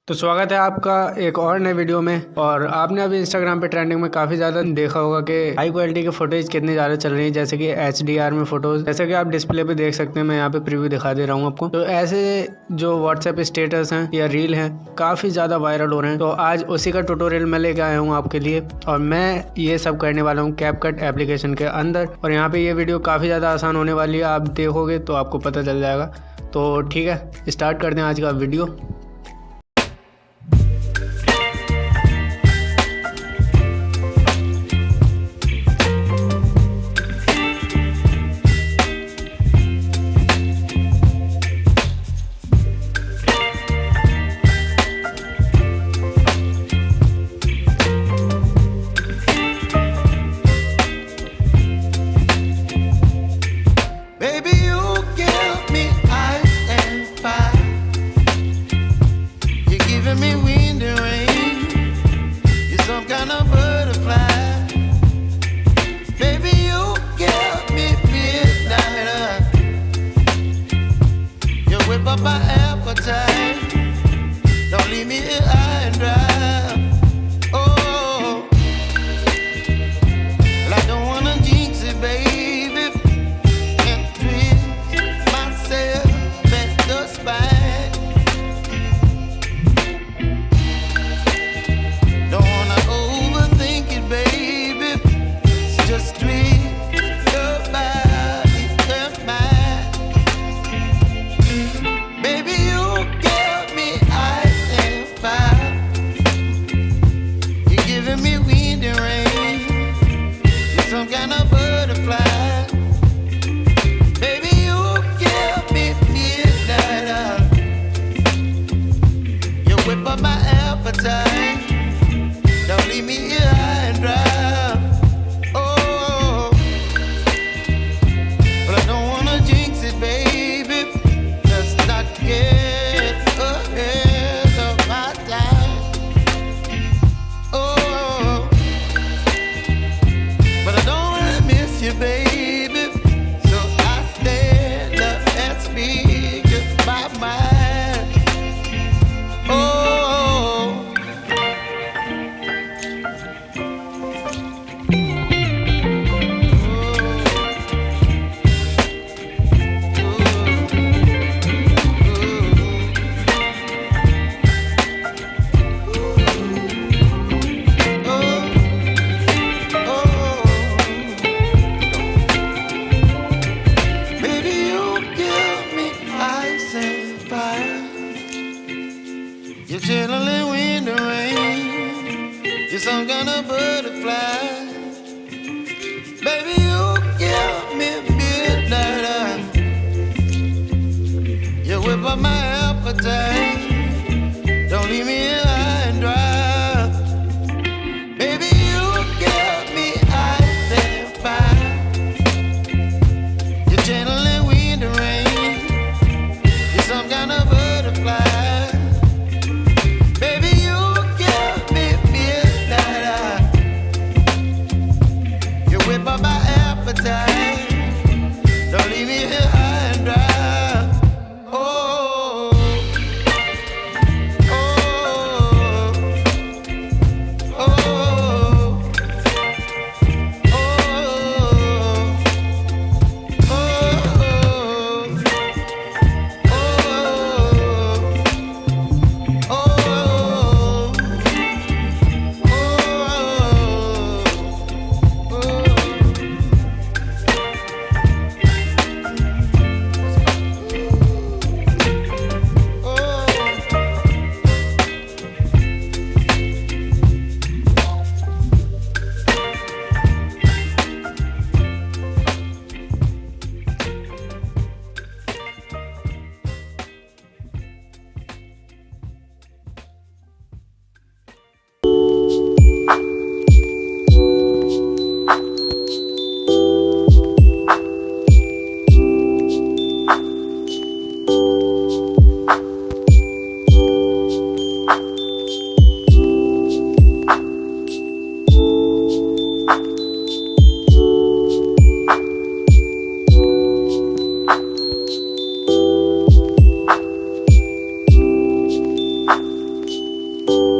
तो स्वागत है आपका एक और नए वीडियो में। और आपने अभी इंस्टाग्राम पे ट्रेंडिंग में काफ़ी ज़्यादा देखा होगा कि हाई क्वालिटी के फोटोज कितनी ज़्यादा चल रही है, जैसे कि HDR में फ़ोटोज़, जैसे कि आप डिस्प्ले पे देख सकते हैं। मैं यहाँ पे प्रीव्यू दिखा दे रहा हूँ आपको। तो ऐसे जो व्हाट्सएप स्टेटस हैं या रील हैं काफ़ी ज़्यादा वायरल हो रहे हैं। तो आज उसी का ट्यूटोरियल मैं लेके आया हूँ आपके लिए, और मैं ये सब करने वाला हूँ CapCut एप्लीकेशन के अंदर। और यहाँ पे ये वीडियो काफ़ी ज़्यादा आसान होने वाली है, आप देखोगे तो आपको पता चल जाएगा। तो ठीक है, स्टार्ट करते हैं आज का video. Up my appetite, don't leave me here high and dry. Oh, well, I don't wanna jinx it, baby, and twist myself at the spine. Don't wanna overthink it, baby, it's just twist your body and mine. But my appetite, don't leave me here high and dry. Oh, but I don't wanna jinx it, baby. Let's not get ahead of my time. Oh, but I don't wanna miss you, baby. So I stand up and speak my mind. You're chilling in the rain. You're some kind of butterfly. Baby, you give me midnight. You whip up my appetite. Don't leave me here high and dry. Baby, you give me ice and fire. You're channeling wind and rain. You're some kind of butterfly. But my appetite, don't leave me here high and dry. Oh, you.